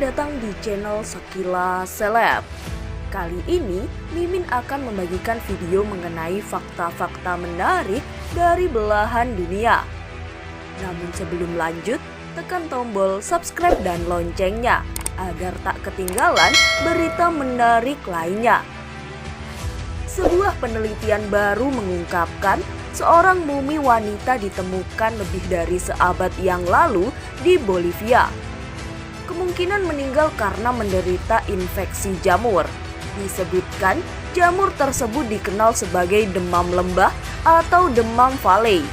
datang di channel Sekilas Seleb. Kali ini, Mimin akan membagikan video mengenai fakta-fakta menarik dari belahan dunia. Namun sebelum lanjut, tekan tombol subscribe dan loncengnya agar tak ketinggalan berita menarik lainnya. Sebuah penelitian baru mengungkapkan seorang mumi wanita ditemukan lebih dari seabad yang lalu di Bolivia. Kemungkinan meninggal karena menderita infeksi jamur. Disebutkan jamur tersebut dikenal sebagai demam lembah atau demam Falley.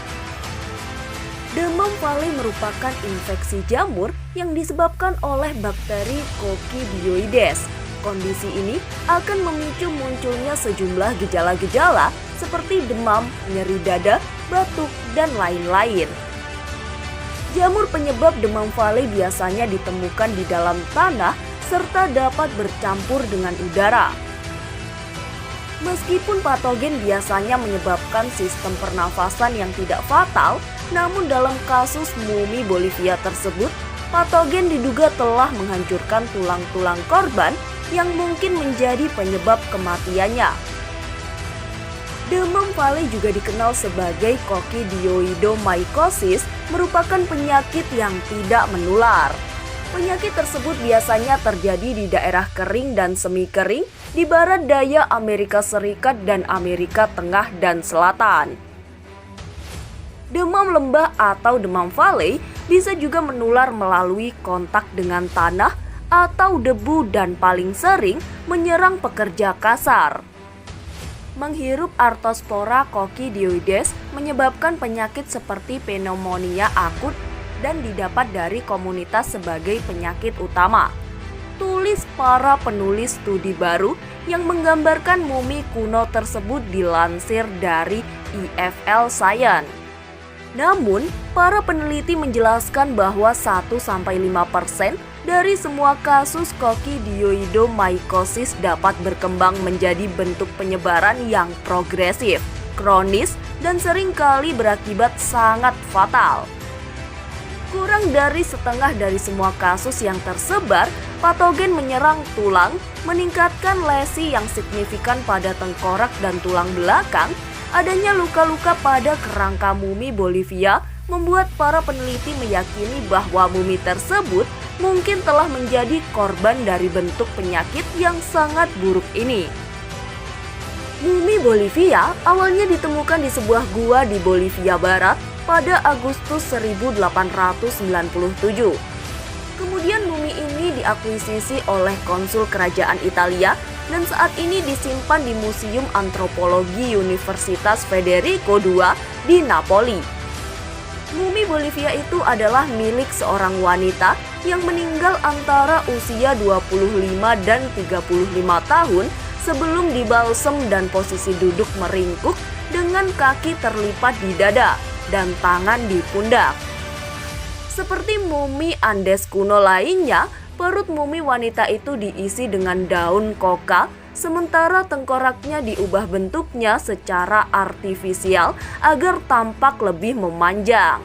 Demam Falley merupakan infeksi jamur yang disebabkan oleh bakteri Coccidioides. Kondisi ini akan memicu munculnya sejumlah gejala-gejala seperti demam, nyeri dada, batuk, dan lain-lain. Jamur penyebab demam Falley biasanya ditemukan di dalam tanah serta dapat bercampur dengan udara. Meskipun patogen biasanya menyebabkan sistem pernafasan yang tidak fatal, namun dalam kasus mumi Bolivia tersebut, patogen diduga telah menghancurkan tulang-tulang korban yang mungkin menjadi penyebab kematiannya. Demam Falley juga dikenal sebagai Coccidioidomycosis, merupakan penyakit yang tidak menular. Penyakit tersebut biasanya terjadi di daerah kering dan semi kering di barat daya Amerika Serikat dan Amerika Tengah dan Selatan. Demam lembah atau demam Falley bisa juga menular melalui kontak dengan tanah atau debu dan paling sering menyerang pekerja kasar. Menghirup Arthospora coccidioides menyebabkan penyakit seperti pneumonia akut dan didapat dari komunitas sebagai penyakit utama. Tulis para penulis studi baru yang menggambarkan mumi kuno tersebut dilansir dari EFL Science. Namun, para peneliti menjelaskan bahwa 1-5% dari semua kasus Coccidioidomycosis dapat berkembang menjadi bentuk penyebaran yang progresif, kronis, dan seringkali berakibat sangat fatal. Kurang dari setengah dari semua kasus yang tersebar, patogen menyerang tulang, meningkatkan lesi yang signifikan pada tengkorak dan tulang belakang. Adanya luka-luka pada kerangka mumi Bolivia membuat para peneliti meyakini bahwa mumi tersebut mungkin telah menjadi korban dari bentuk penyakit yang sangat buruk ini. Mumi Bolivia awalnya ditemukan di sebuah gua di Bolivia Barat pada Agustus 1897. Kemudian mumi ini diakuisisi oleh konsul kerajaan Italia dan saat ini disimpan di Museum Antropologi Universitas Federico II di Napoli. Mumi Bolivia itu adalah milik seorang wanita yang meninggal antara usia 25 dan 35 tahun sebelum dibalsem dan posisi duduk meringkuk dengan kaki terlipat di dada dan tangan di pundak. Seperti mumi Andes kuno lainnya, perut mumi wanita itu diisi dengan daun koka, sementara tengkoraknya diubah bentuknya secara artifisial agar tampak lebih memanjang.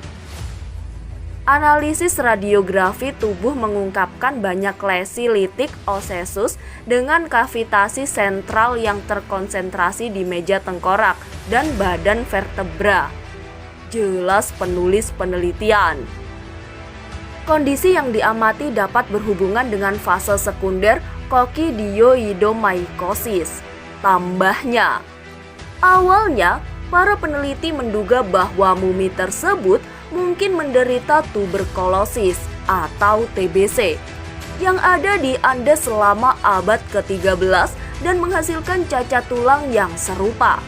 Analisis radiografi tubuh mengungkapkan banyak lesi litik osesus dengan kavitasi sentral yang terkonsentrasi di meja tengkorak dan badan vertebra. Jelas penulis penelitian. Kondisi yang diamati dapat berhubungan dengan fase sekunder Coccidioidomycosis. Tambahnya, awalnya para peneliti menduga bahwa mumi tersebut mungkin menderita tuberkulosis atau TBC yang ada di Andes selama abad ke-13 dan menghasilkan cacat tulang yang serupa.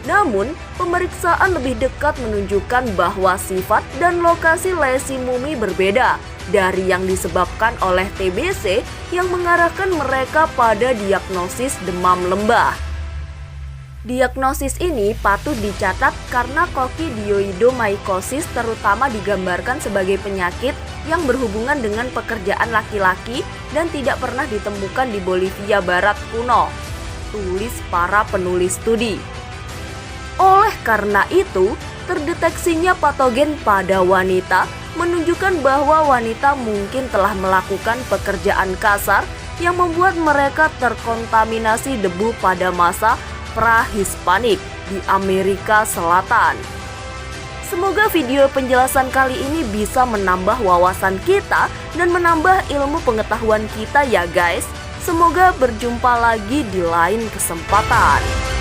Namun, pemeriksaan lebih dekat menunjukkan bahwa sifat dan lokasi lesi mumi berbeda dari yang disebabkan oleh TBC yang mengarahkan mereka pada diagnosis demam lembah. Diagnosis ini patut dicatat karena Coccidioidomycosis terutama digambarkan sebagai penyakit yang berhubungan dengan pekerjaan laki-laki dan tidak pernah ditemukan di Bolivia Barat kuno. Tulis para penulis studi. Oleh karena itu, terdeteksinya patogen pada wanita menunjukkan bahwa wanita mungkin telah melakukan pekerjaan kasar yang membuat mereka terkontaminasi debu pada masa pra-Hispanik di Amerika Selatan. Semoga video penjelasan kali ini bisa menambah wawasan kita dan menambah ilmu pengetahuan kita ya guys. Semoga berjumpa lagi di lain kesempatan.